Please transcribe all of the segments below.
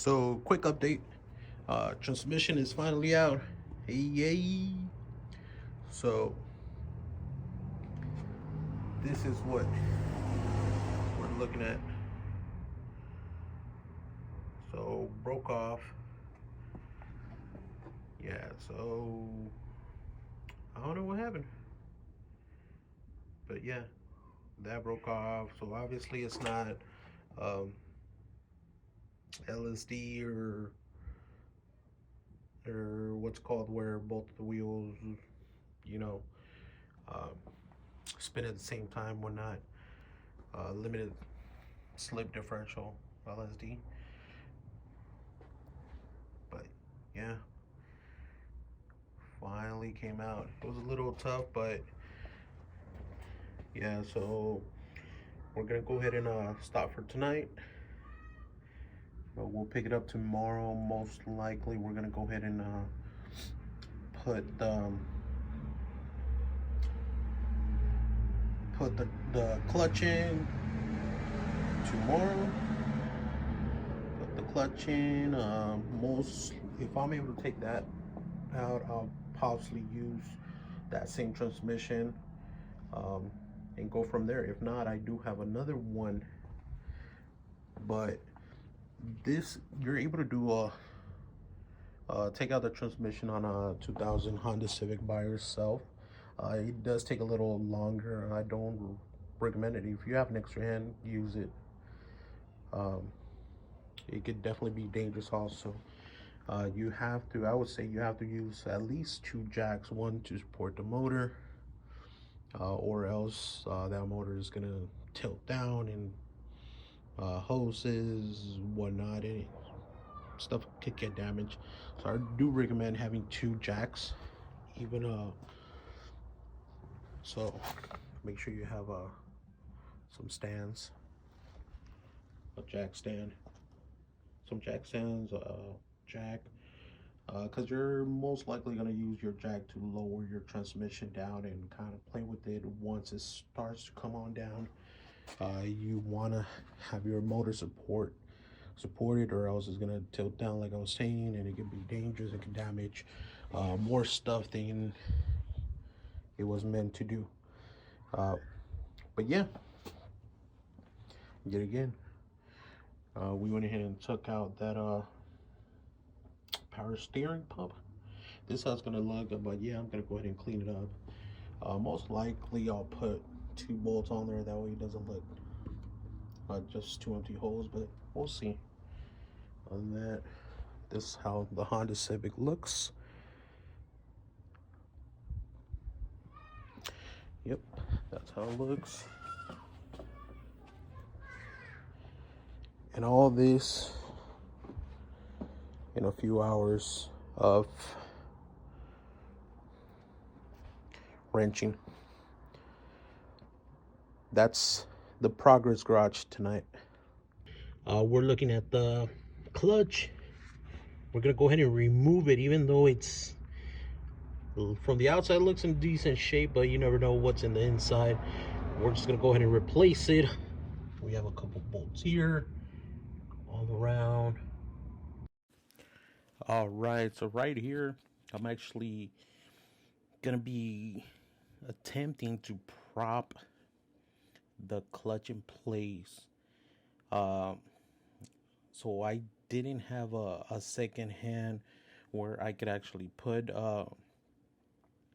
So, quick update. Transmission is finally out. Hey, yay! So, this is what we're looking at. So, broke off. Yeah, so I don't know what happened. But yeah, that broke off. So, obviously, it's not um, LSD or what's called where both the wheels, you know, uh, spin at the same time, whatnot. Limited slip differential LSD. But yeah, finally came out. It was a little tough, but yeah, so we're gonna go ahead and stop for tonight. But we'll pick it up tomorrow. Most likely, we're gonna go ahead and put put the clutch in tomorrow. Put the clutch in. Most if I'm able to take that out, I'll possibly use that same transmission um, and go from there. If not, I do have another one, but this you're able to do a take out the transmission on a 2000 Honda Civic by yourself. It does take a little longer. I don't recommend it. If you have an extra hand, use it. Um, it could definitely be dangerous also. You have to, I would say you have to use at least two jacks, one to support the motor, or else that motor is gonna tilt down and hoses, whatnot, and stuff could get damaged. So I do recommend having two jacks, even so make sure you have some stands, a jack stand, some jack stands, jack, because you're most likely going to use your jack to lower your transmission down and kind of play with it once it starts to come on down. You want to have your motor supported, or else it's going to tilt down like I was saying, and it can be dangerous. It can damage more stuff than it was meant to do. uh, but yeah, yet again, we went ahead and took out that power steering pump. This is how it's gonna look, but yeah, I'm gonna go ahead and clean it up. Most likely I'll put two bolts on there, that way it doesn't look just two empty holes, but we'll see. Other than that, this is how the Honda Civic looks. Yep, that's how it looks. And all this in a few hours of wrenching. That's the progress garage tonight. We're looking at the clutch. We're gonna go ahead and remove it, even though it's from the outside looks in decent shape, but you never know what's in the inside. We're just gonna go ahead and replace it. We have a couple bolts here, all around. All right, so right here, I'm actually gonna be attempting to prop the clutch in place. Um, so I didn't have a second hand where I could actually put a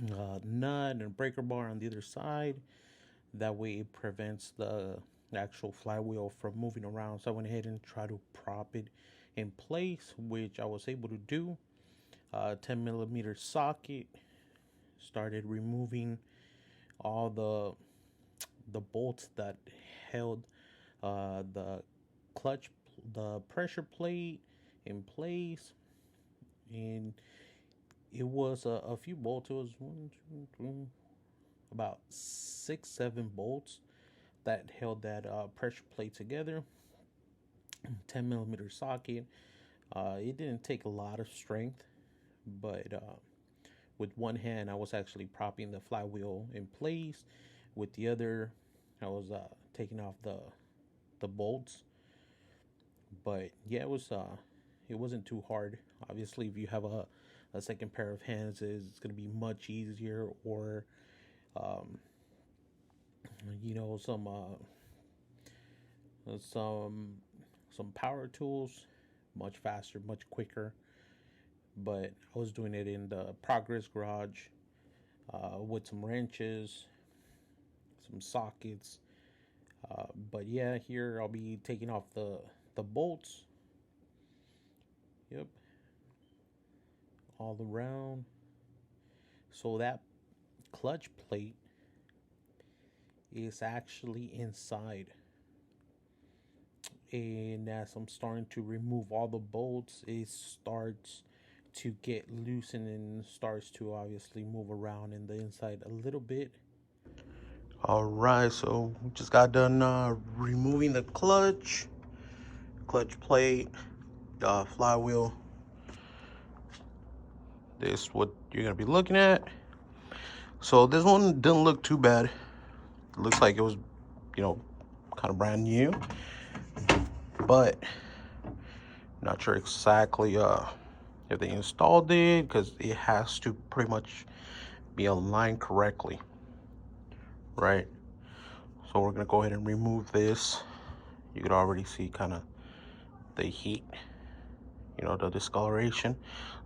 nut and breaker bar on the other side. That way it prevents the actual flywheel from moving around. So I went ahead and tried to prop it in place, which I was able to do. 10 millimeter socket. Started removing all the bolts that held the clutch, the pressure plate in place, and it was a few bolts. It was one, two, three, about 6, 7 bolts that held that pressure plate together. 10 millimeter socket. It didn't take a lot of strength, but with one hand, I was actually propping the flywheel in place. With the other, I was taking off the bolts. But yeah, it wasn't too hard. Obviously, if you have a second pair of hands, it's going to be much easier. Or um, some some power tools, much faster, much quicker. But I was doing it in the Progress Garage with some wrenches, some sockets. But yeah, here I'll be taking off the bolts. Yep, all around. So that clutch plate is actually inside. And as I'm starting to remove all the bolts, it starts to get loosened and starts to obviously move around in the inside a little bit. All right, so we just got done removing the clutch plate, flywheel. This is what you're gonna be looking at. So this one didn't look too bad. It looks like it was, kind of brand new, but not sure exactly if they installed it, because it has to pretty much be aligned correctly, right? So we're gonna go ahead and remove this. You could already see kind of the heat, the discoloration.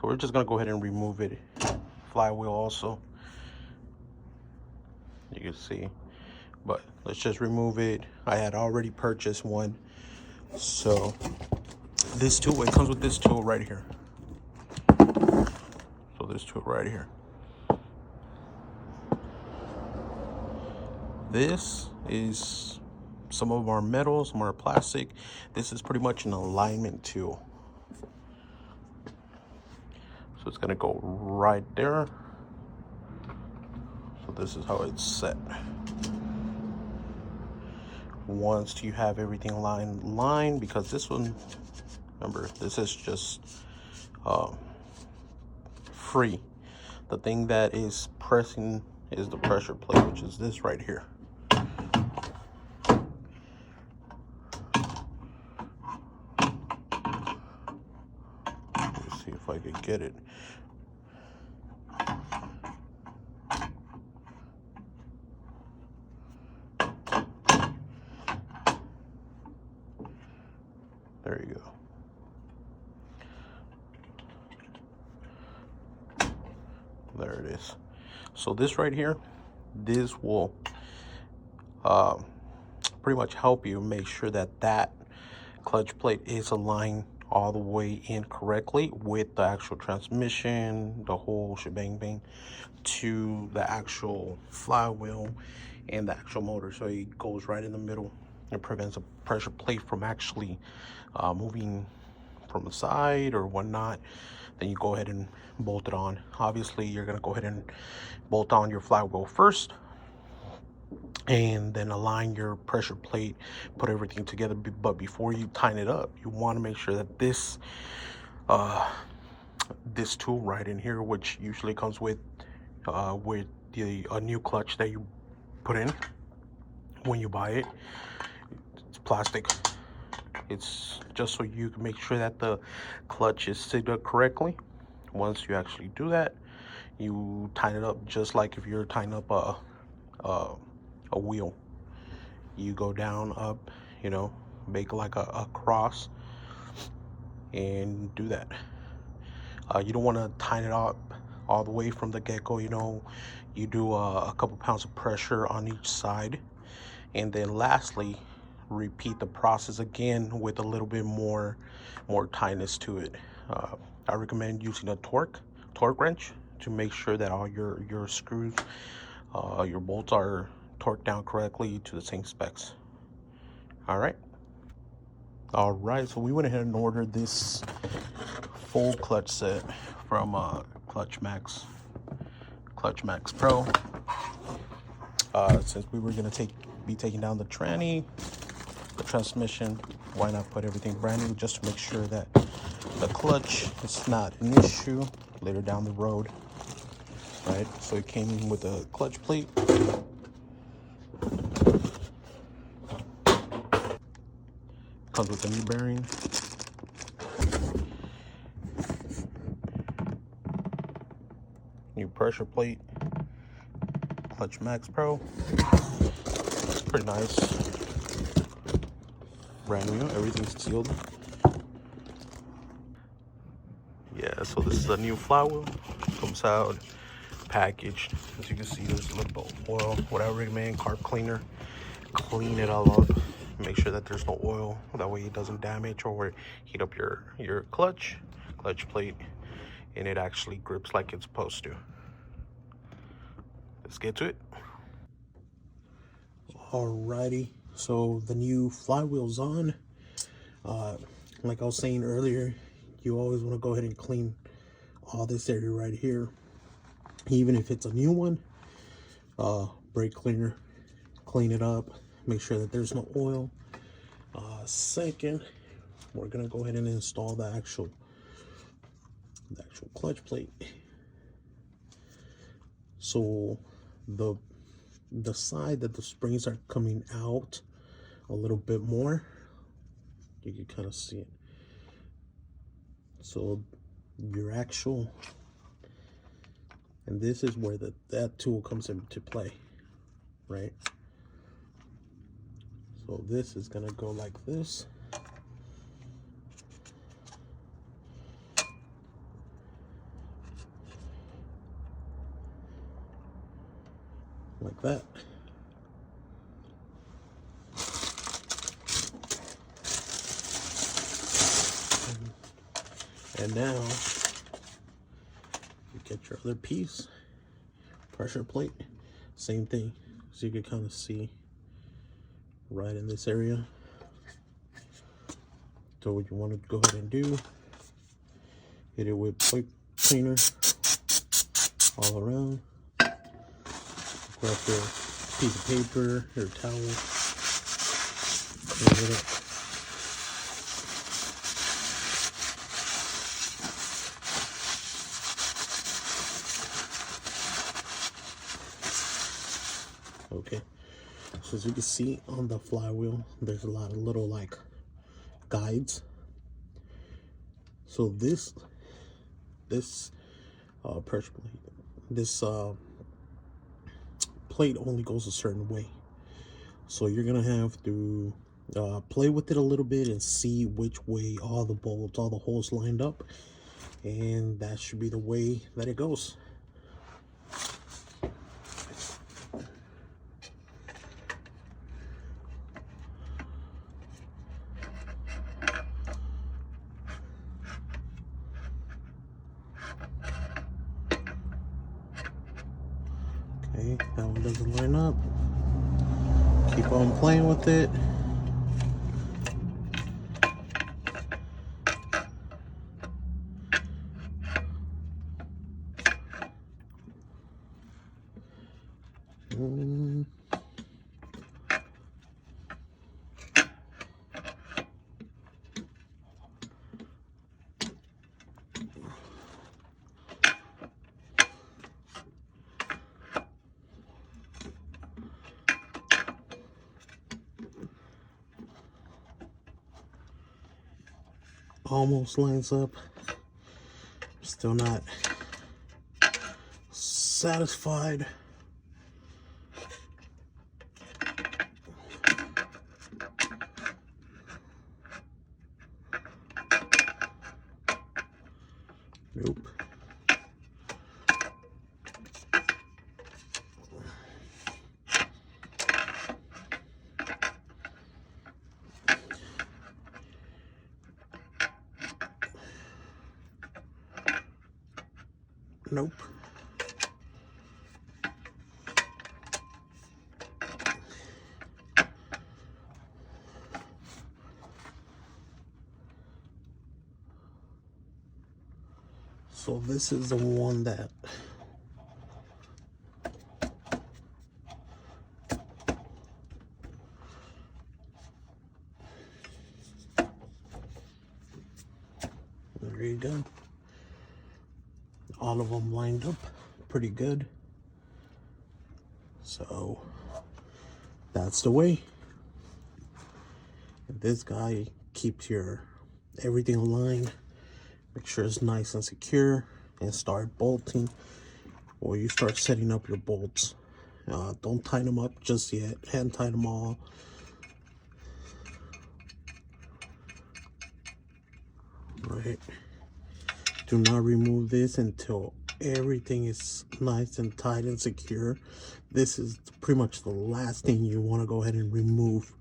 So we're just gonna go ahead and remove it. Flywheel also, you can see, but let's just remove it. I had already purchased one, so this tool, it comes with this tool right here. So this tool right here, this is some of our metal, some of our plastic. This is pretty much an alignment tool. So it's gonna go right there. So this is how it's set. Once you have everything lined, because this one, remember, this is just free. The thing that is pressing is the pressure plate, which is this right here. Let's see if I could get it. There you go. There it is. So this right here, this will pretty much help you make sure that that clutch plate is aligned all the way in correctly with the actual transmission, the whole shebang bang, to the actual flywheel and the actual motor. So it goes right in the middle. It prevents a pressure plate from actually moving from the side or whatnot. Then you go ahead and bolt it on. Obviously, you're gonna go ahead and bolt on your flywheel first, and then align your pressure plate, put everything together. But before you tighten it up, you want to make sure that this tool right in here, which usually comes with a new clutch that you put in when you buy it, it's plastic. It's just so you can make sure that the clutch is set up correctly. Once you actually do that, you tighten it up just like if you're tying up a wheel. You go down, up, make like a cross and do that. You don't want to tighten it up all the way from the get-go. You do a couple pounds of pressure on each side, and then lastly repeat the process again with a little bit more tightness to it. I recommend using a torque wrench to make sure that all your screws, your bolts are torqued down correctly to the same specs. All right, so we went ahead and ordered this full clutch set from Clutch Max Pro. Since we were gonna be taking down the tranny, the transmission, why not put everything brand new, just to make sure that the clutch is not an issue later down the road, right? So it came with a clutch plate, comes with a new bearing, new pressure plate, Clutch Max Pro. Pretty nice. Brand new, everything's sealed. Yeah, so this is a new flywheel. Comes out packaged. As you can see, there's a little bit of oil. What I recommend, carb cleaner. Clean it all up. Make sure that there's no oil. That way it doesn't damage or heat up your clutch plate, and it actually grips like it's supposed to. Let's get to it. Alrighty, so the new flywheel's on. Like I was saying earlier, you always want to go ahead and clean all this area right here, even if it's a new one. Brake cleaner, clean it up, make sure that there's no oil. Second, we're gonna go ahead and install the actual clutch plate. So the side that the springs are coming out a little bit more, you can kind of see it. So your actual, and this is where that tool comes into play, right? So this is gonna go like this. Like that. And now you get your other piece, pressure plate, same thing. So you can kind of see right in this area. So what you want to go ahead and do, hit it with brake cleaner all around. Grab your piece of paper, your towel, clean it up. Okay, so as you can see on the flywheel, there's a lot of little like guides. So this pressure plate, this plate only goes a certain way. So you're gonna have to play with it a little bit and see which way all the bolts, all the holes lined up, and that should be the way that it goes. Okay, that one doesn't line up. Keep on playing with it. Almost lines up. Still not satisfied. Nope. Nope. So this is the one that there you go. All of them lined up pretty good. So that's the way. And this guy keeps your everything aligned. Make sure it's nice and secure, and start bolting or you start setting up your bolts. Don't tighten them up just yet. Hand tighten them all. Right. Do not remove this until everything is nice and tight and secure. This is pretty much the last thing you want to go ahead and remove,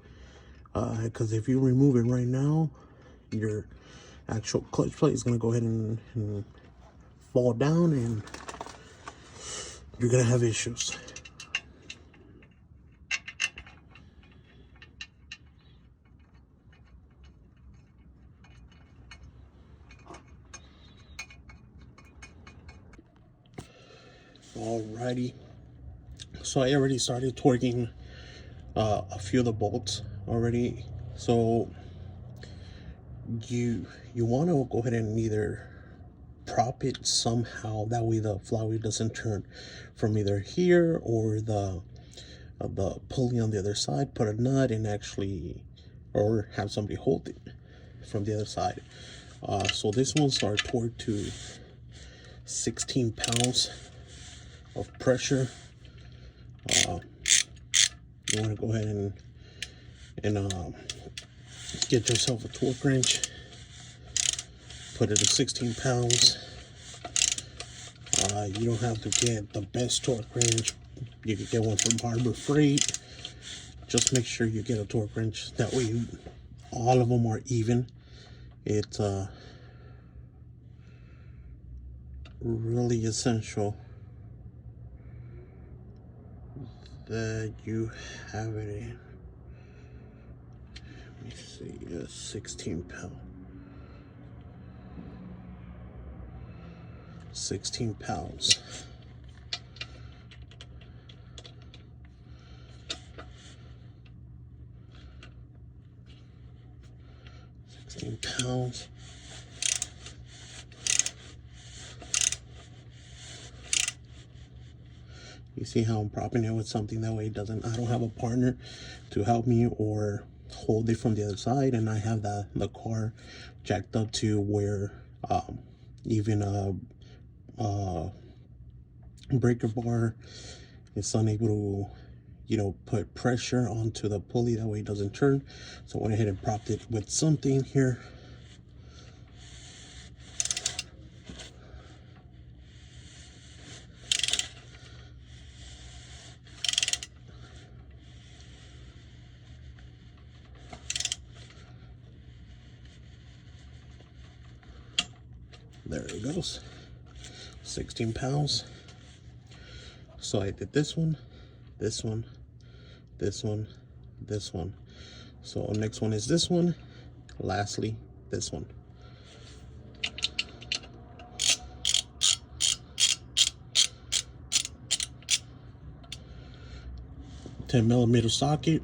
because if you remove it right now, your actual clutch plate is going to go ahead and fall down, and you're going to have issues. Alrighty, so I already started torquing a few of the bolts already. So you want to go ahead and either prop it somehow, that way the flywheel doesn't turn from either here or the pulley on the other side. Put a nut and actually, or have somebody hold it from the other side. So this one's are torqued to 16 pounds of pressure. You want to go ahead and get yourself a torque wrench. Put it at 16 pounds. You don't have to get the best torque wrench. You can get one from Harbor Freight. Just make sure you get a torque wrench. That way all of them are even. It's really essential that you have it in. Let me see, 16 pounds. 16 pounds. £16. You see how I'm propping it with something, that way it doesn't, I don't have a partner to help me or hold it from the other side, and I have the car jacked up to where even a breaker bar is unable to, you know, put pressure onto the pulley, that way it doesn't turn. So I went ahead and propped it with something here. There it goes. 16 pounds. So I did this one, this one, this one, this one. So next one is this one. Lastly, this one. $10mm socket.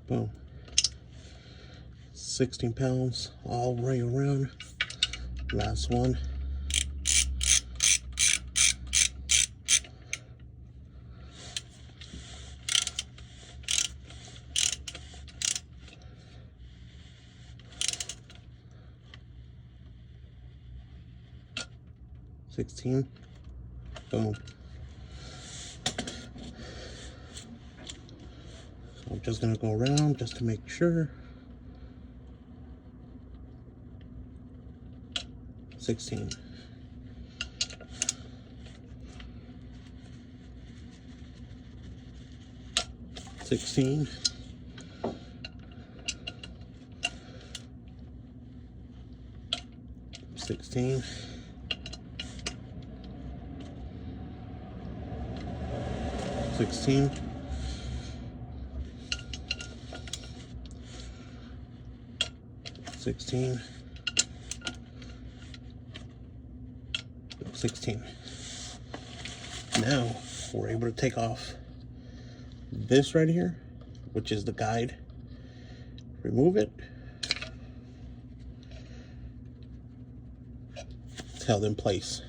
Boom. 16 pounds all the way around. Last one. $16. Boom. So I'm just gonna go around just to make sure. 16. $16. $16. $16. $16. $16. Now we're able to take off this right here, which is the guide. Remove it. It's held in place.